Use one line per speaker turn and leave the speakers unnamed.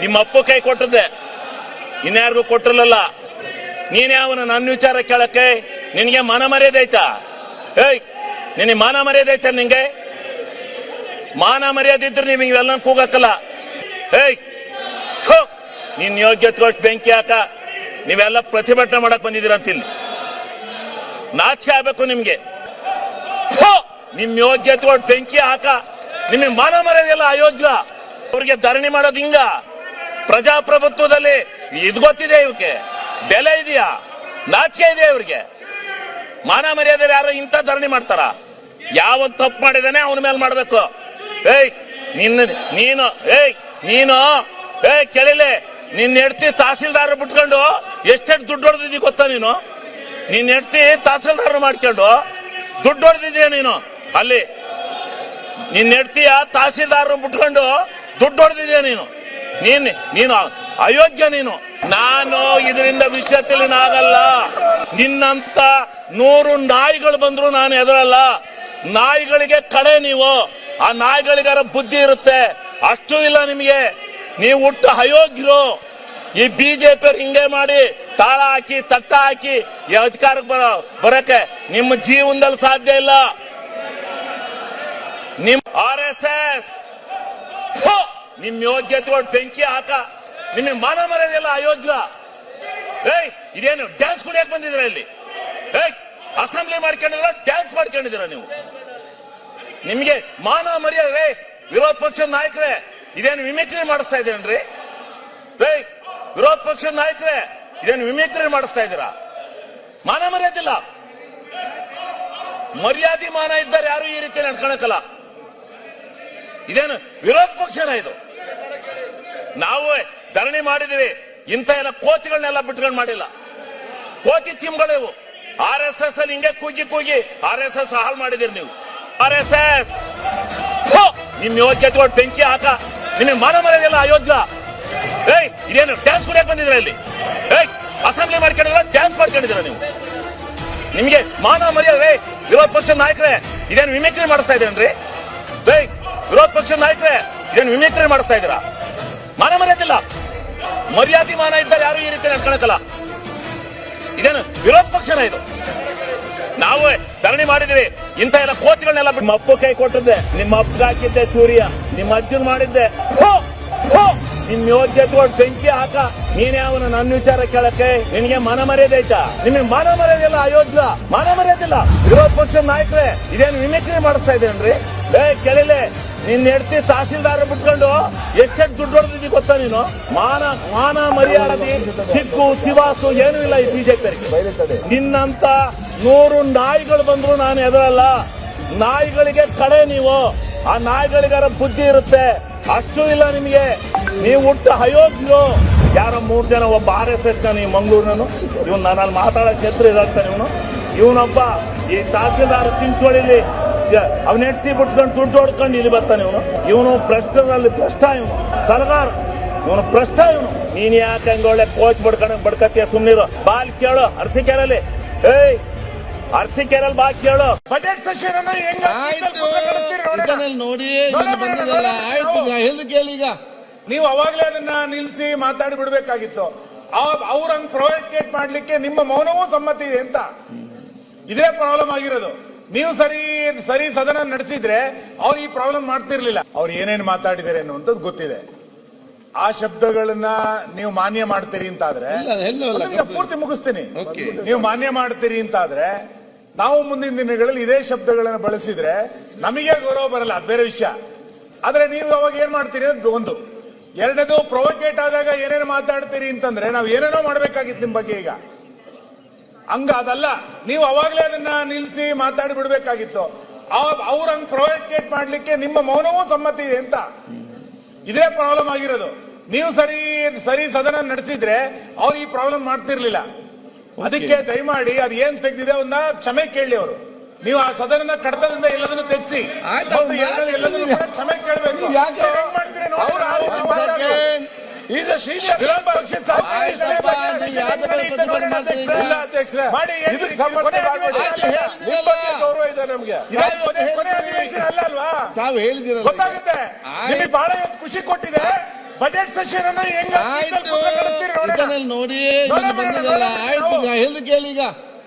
ನಿಮ್ಮ ಅಪ್ಪು ಕೈ ಕೊಟ್ಟದ್ದೆ, ಇನ್ಯಾರಿಗೂ ಕೊಟ್ಟಿರಲಿಲ್ಲ. ನೀನೇ ಅವನು ನನ್ನ ವಿಚಾರ ಕೇಳಕ್ಕೆ ನಿನಗೆ ಮಾನ ಮರ್ಯಾದೆ ಐತಾ? ಏಯ್, ನಿನಗೆ ಮಾನ ಮರ್ಯಾದೆ ಐತ? ನಿಂಗೆ ಮಾನ ಮರ್ಯಾದೆ ಇದ್ರೆ ನೀವು ಇವೆಲ್ಲ ಕೂಗಕ್ಕಲ್ಲ. ಏಯ್, ನಿನ್ ಯೋಗ್ಯತೆ ಬೆಂಕಿ ಹಾಕ. ನೀವೆಲ್ಲ ಪ್ರತಿಭಟನೆ ಮಾಡಕ್ ಬಂದಿದ್ದೀರ ಅಂತಿಲ್ಲಿ. ನಾಚಿಕೆ ಆಗ್ಬೇಕು ನಿಮ್ಗೆ. ನಿಮ್ ಯೋಗ್ಯತೆ ಬೆಂಕಿ ಹಾಕ. ನಿಮಗೆ ಮಾನ ಮರ್ಯಾದೆಲ್ಲ ಅಯೋಗ್ಯ. ಅವ್ರಿಗೆ ಧರಣಿ ಮಾಡೋದು ಹಿಂಗ? ಪ್ರಜಾಪ್ರಭುತ್ವದಲ್ಲಿ ಇದು ಗೊತ್ತಿದೆ, ಇವಕ್ಕೆ ಬೆಲೆ ಇದೆಯಾ? ನಾಚಿಕೆ ಇದೆಯಾ ಇವ್ರಿಗೆ? ಮಾನ ಮರ್ಯಾದೆ ಯಾರು ಇಂಥ ಧರಣಿ ಮಾಡ್ತಾರ? ಯಾವ ತಪ್ಪು ಮಾಡಿದಾನೆ ಅವನ ಮೇಲೆ ಮಾಡ್ಬೇಕು. ಏಯ್ ನೀನು ಕೇಳಿಲೆ, ನಿನ್ನ ಹೆಂಡತಿ ತಹಸೀಲ್ದಾರ್ ಬಿಟ್ಕೊಂಡು ಎಷ್ಟೆಷ್ಟು ದುಡ್ಡು ಹೊಡೆದಿದ್ದೀ ಗೊತ್ತಾ? ನಿನ್ನ ಹೆಂಡತಿ ತಹಸೀಲ್ದಾರ್ ಮಾಡ್ಕೊಂಡು ದುಡ್ಡು ಹೊಡೆದಿದ್ದೀಯ ನೀನು. ಅಲ್ಲಿ ನಿನ್ನ ಹೆಂಡತಿಯ ತಹಸೀಲ್ದಾರ್ ಬಿಟ್ಕೊಂಡು ದುಡ್ಡು ಹೊಡೆದಿದ್ದೀಯ ನೀನು ಅಯೋಗ್ಯ ನೀನು. ನಾನು ಇದರಿಂದ ವಿಚಲಿತನಾಗಲ್ಲ. ನಿನ್ನಂತ 100 ನಾಯಿಗಳು ಬಂದ್ರು ನಾನು ಎದುರಲ್ಲ. ನಾಯಿಗಳಿಗೆ ಕಡೆ ನೀವು. ಆ ನಾಯಿಗಳಿಗಾರ ಬುದ್ಧಿ ಇರುತ್ತೆ, ಅಷ್ಟು ಇಲ್ಲ ನಿಮಗೆ. ನೀವು ಹುಟ್ಟು ಅಯೋಗ್ಯರು. ಈ ಬಿಜೆಪಿ ಹಿಂಗೆ ಮಾಡಿ ತಾಳ ಹಾಕಿ ತಟ್ಟ ಹಾಕಿ ಈ ಅಧಿಕಾರಕ್ಕೆ ಬರಕ್ಕೆ ನಿಮ್ಮ ಜೀವನದಲ್ಲಿ ಸಾಧ್ಯ ಇಲ್ಲ. ನಿಮ್ RSS ನಿಮ್ ಯೋಗ್ಯತೆ ಬೆಂಕಿ ಹಾಕ. ನಿಮಗೆ ಮಾನ ಮರ್ಯಾದೆಲ್ಲ ಅಯೋಗ್ಯ. ಏಯ್, ಇದೇನು ಡ್ಯಾನ್ಸ್ ಕುಡಿಯಕ್ ಬಂದಿದ್ರ ಇಲ್ಲಿ? ಏಯ್, ಅಸೆಂಬ್ಲಿ ಮಾಡ್ಕೊಂಡಿದ್ರ, ಡ್ಯಾನ್ಸ್ ಮಾಡ್ಕೊಂಡಿದ್ದೀರ ನೀವು? ನಿಮ್ಗೆ ಮಾನ ಮರ್ಯಾದೆ? ವಿರೋಧ ಪಕ್ಷದ ನಾಯಕರೇ, ಇದೇನು ಮಿಮಿಕ್ರಿ ಮಾಡಿಸ್ತಾ ಇದ್ದೀರೇನ್ರಿ? ಏಯ್, ವಿರೋಧ ಪಕ್ಷದ ನಾಯಕರೇ, ಇದೇನು ಮಿಮಿಕ್ರಿ ಮಾಡಿಸ್ತಾ ಇದ್ದೀರಾ? ಮಾನ ಮರ್ಯಾದಿಲ್ಲ. ಮರ್ಯಾದೆ ಮಾನ ಇದ್ದಾರೆ ಯಾರು ಈ ರೀತಿ ನಡ್ಕೊಳಕಲ್ಲ. ಇದೇನು ವಿರೋಧ ಪಕ್ಷನ ಇದು? ನಾವು ಧರಣಿ ಮಾಡಿದೀವಿ. ಇಂಥ ಎಲ್ಲ ಕೋತಿಗಳನ್ನೆಲ್ಲ ಬಿಟ್ಕೊಂಡು ಮಾಡಿಲ್ಲ. ಕೋತಿ ತಿಮ್ಗಳಿವು. RSS ಅಲ್ಲಿ ಹಿಂಗೆ ಕೂಗಿ RSS ಹಾಳು ಮಾಡಿದಿರಿ ನೀವು. RSS ನಿಮ್ ಯೋಗ್ಯತೆ ಬೆಂಕಿ ಹಾಕ. ನಿಮಗೆ ಮಾನ ಮರ್ಯಾದೆಲ್ಲ ಅಯೋಗ್ಯ. ಏಯ್, ಇದೇನು ಡ್ಯಾನ್ಸ್ ಕುಡಿಯಕ್ ಬಂದಿದ್ರ ಇಲ್ಲಿ? ಏಯ್, ಅಸೆಂಬ್ಲಿ ಮಾಡ್ಕೊಂಡಿದ್ರ, ಡ್ಯಾನ್ಸ್ ಮಾಡ್ಕೊಂಡಿದ್ದೀರ ನೀವು? ನಿಮ್ಗೆ ಮಾನ ಮರ್ಯಾದೆ? ವಿರೋಧ ಪಕ್ಷದ ನಾಯಕರೇ, ಇದೇನು ಮಿಮಿಕ್ರಿ ಮಾಡಿಸ್ತಾ ಇದ್ದೀರೇನ್ರಿ? ಏಯ್, ವಿರೋಧ ಪಕ್ಷದ ನಾಯಕರೇ, ಇದೇನು ಮಿಮಿಕ್ರಿ ಮಾಡಿಸ್ತಾ ಇದ್ದೀರಾ? ಮಾನ ಮರ್ಯಾದಿಲ್ಲ. ಮರ್ಯಾದೆ ಮಾನ ಇದ್ದಾರೆ ಯಾರು ಈ ರೀತಿ ನಡ್ಕೊಳಕಲ್ಲ. ಇದೇನು ವಿರೋಧ ಪಕ್ಷನ ಇದು? ನಾವು ಧರಣಿ ಮಾಡಿದ್ವಿ. ಇಂಥ ಎಲ್ಲ ಕೋತಿಗಳನ್ನೆಲ್ಲ ನಿಮ್ಮ ಅಪ್ಪು ಕೈ ಕೊಟ್ಟಿದ್ದೆ, ನಿಮ್ಮ ಅಪ್ಪಗೆ ಹಾಕಿದ್ದೆ ಸೂರ್ಯ, ನಿಮ್ಮ ಅಜ್ಜನ್ ಮಾಡಿದ್ದೆ. ನಿಮ್ ಯೋಗ್ಯತೆ ಬೆಂಕಿ ಹಾಕ. ನೀನೇ ಅವನು ನನ್ನ ವಿಚಾರ ಕೇಳಕ್ಕೆ ನಿನಗೆ ಮಾನ ಮರ್ಯಾದೆ ಐತಾ? ನಿಮಗೆ ಮಾನ ಮರ್ಯಾದೆ ಎಲ್ಲ ಅಯೋಗ್ಯ. ಮಾನ ಮರ್ಯಾದಿಲ್ಲ. ವಿರೋಧ ಪಕ್ಷದ ನಾಯಕರೇ, ಇದೇನು ಮಿಮಿಕ್ರಿ ಮಾಡಿಸ್ತಾ ಇದ್ದೇನ್ರಿ? ಕೇಳಿಲೆ, ನಿನ್ನ ಹೆಂಡತಿ ತಹಸೀಲ್ದಾರ್ ಬಿಟ್ಕೊಂಡು ಎಷ್ಟೆಷ್ಟು ದುಡ್ಡು ಹೊಡೆದಿದ್ದೀ ಗೊತ್ತಾ ನೀನು? ಮಾನ ಮರ್ಯಾದೆ ಸಿಕ್ಕು ಸಿವಾಸು ಏನೂ ಇಲ್ಲ ಈ ಬಿಜೆಪಿ. ನಿನ್ನಂತ 100 ನಾಯಿಗಳು ಬಂದ್ರು ನಾನು ಎದುರಲ್ಲ. ನಾಯಿಗಳಿಗೆ ಕಡೆ ನೀವು. ಆ ನಾಯಿಗಳಿಗಾರ ಬುದ್ಧಿ ಇರುತ್ತೆ, ಅಷ್ಟು ಇಲ್ಲ ನಿಮಗೆ. ನೀವು ಹುಟ್ಟು ಅಯೋಗ್ಯರು. ಯಾರೋ 3 ಜನ, ಒಬ್ಬ RSS ಈ ಮಂಗಳೂರಿನನು, ಇವನು ನಾನು ಮಾತಾಡೋಕೆ ಎತ್ತರ ಇದಾಗ್ತಾನೆ. ಇವನೊಬ್ಬ ಈ ತಹಸೀಲ್ದಾರ್ ಚಿಂಚೋಳಿಲಿ ಅವನ ಹೆಂಡತಿ ಬಿಟ್ಕೊಂಡು ದುಡ್ಡು ಹೊಡ್ಕೊಂಡು ಇಲ್ಲಿ ಬರ್ತಾನೆ. ಇವನು ಭ್ರಷ್ಟದಲ್ಲಿ ಭ್ರಷ್ಟ. ಇವನು ಸಲಗಾರ್, ಇವನು ಭ್ರಷ್ಟ. ಇವನು ನೀನ್ ಯಾಕೆ ಹಂಗ ಒಳ್ಳೆ ಕೋಚ್ ಬಡ್ಕತ್ತೀಯ? ಸುಮ್ನಿರು. ಬಾಲ್ ಕೇಳು ಅರಸೀಕೆರೆಯಲ್ಲಿ. ಏಯ್, ಅರಸೀಕೆರೆಯಲ್ಲಿ ಬಾ ಕೇಳು.
ಬಜೆಟ್ ಸೆಷನ್
ನೋಡಿ ಕೇಳಿ. ಈಗ
ನೀವು ಅವಾಗಲೇ ಅದನ್ನ ನಿಲ್ಲಿಸಿ ಮಾತಾಡಿ ಬಿಡ್ಬೇಕಾಗಿತ್ತು. ಅವ್ರಂಗ್ ಪ್ರೊವೈಡ್ ಮಾಡ್ಲಿಕ್ಕೆ ನಿಮ್ಮ ಮೌನವೂ ಸಮ್ಮತಿ ಇದೆ ಅಂತ. ಇದೇ ಪ್ರಾಬ್ಲಮ್ ಆಗಿರೋದು. ನೀವು ಸರಿ ಸದನ ನಡೆಸಿದ್ರೆ ಅವ್ರು ಈ ಪ್ರಾಬ್ಲಮ್ ಮಾಡ್ತಿರ್ಲಿಲ್ಲ. ಅವ್ರು ಏನೇನು ಮಾತಾಡಿದ್ದಾರೆ ಅನ್ನುವಂಥದ್ದು ಗೊತ್ತಿದೆ. ಆ ಶಬ್ದಗಳನ್ನ ನೀವು ಮಾನ್ಯ ಮಾಡ್ತೀರಿ ಅಂತಾದ್ರೆ, ಪೂರ್ತಿ ಮುಗಿಸ್ತೀನಿ, ನೀವು ಮಾನ್ಯ ಮಾಡ್ತೀರಿ ಅಂತಾದ್ರೆ ನಾವು ಮುಂದಿನ ದಿನಗಳಲ್ಲಿ ಇದೇ ಶಬ್ದಗಳನ್ನು ಬಳಸಿದ್ರೆ ನಮಗೆ ಗೌರವ ಬರಲ್ಲ, ಅದು ಬೇರೆ ವಿಷಯ. ಆದ್ರೆ ನೀವು ಅವಾಗ ಏನ್ ಮಾಡ್ತೀರಿ ಅಂತ ಒಂದು. ಎರಡನೇದು, ಪ್ರೊವೋಕೇಟ್ ಆದಾಗ ಏನೇನು ಮಾತಾಡ್ತೀರಿ ಅಂತಂದ್ರೆ ನಾವು ಏನೇನೋ ಮಾಡ್ಬೇಕಾಗಿತ್ತು ನಿಮ್ ಬಗ್ಗೆ. ಈಗ ಹಂಗ ಅದಲ್ಲ, ನೀವು ಅವಾಗಲೇ ಅದನ್ನ ನಿಲ್ಲಿಸಿ ಮಾತಾಡಿ ಬಿಡ್ಬೇಕಾಗಿತ್ತು. ಅವ್ರಂಗ್ ಪ್ರೊವೋಕೇಟ್ ಮಾಡ್ಲಿಕ್ಕೆ ನಿಮ್ಮ ಮೌನವೂ ಸಮ್ಮತಿ ಇದೆ ಅಂತ. ಇದೇ ಪ್ರಾಬ್ಲಮ್ ಆಗಿರೋದು. ನೀವು ಸರಿ ಸದನ ನಡೆಸಿದ್ರೆ ಅವ್ರು ಈ ಪ್ರಾಬ್ಲಮ್ ಮಾಡ್ತಿರ್ಲಿಲ್ಲ. ಅದಕ್ಕೆ ದಯಮಾಡಿ ಅದು ಏನ್ ತೆಗೆದಿದೆ ಅವನ್ನ ಕ್ಷಮೆ ಕೇಳಿ. ಅವರು ನೀವು ಆ ಸದನದ ಕಡತದಿಂದ ಎಲ್ಲದನ್ನು ತೆಗೆಸಿ ಎಲ್ಲದನ್ನು ಕ್ಷಮೆ ಕೇಳಬೇಕು. ಈಗ ವಿರೋಧ ಪಕ್ಷದ ಗೌರವ ಇದೆ ನಮ್ಗೆ. ಕೊನೆ ಅಧಿವೇಶನ ಅಲ್ಲ ಅಲ್ವಾ? ತಾವು ಹೇಳಿದಿರ ಗೊತ್ತಾಗುತ್ತೆ. ನಿಮಗೆ ಬಹಳ ಖುಷಿ ಕೊಟ್ಟಿದೆ. ಬಜೆಟ್ ಸೆಷನ್ ಅನ್ನ ಹೆಂಗ
ಆಯ್ತು ಇದನ್ನಲ್ಲಿ ನೋಡಿ ಬಂದದಲ್ಲ. ಆಯ್ತು, ಹೇಳಿದ್ರು ಕೇಳಿ ಈಗ.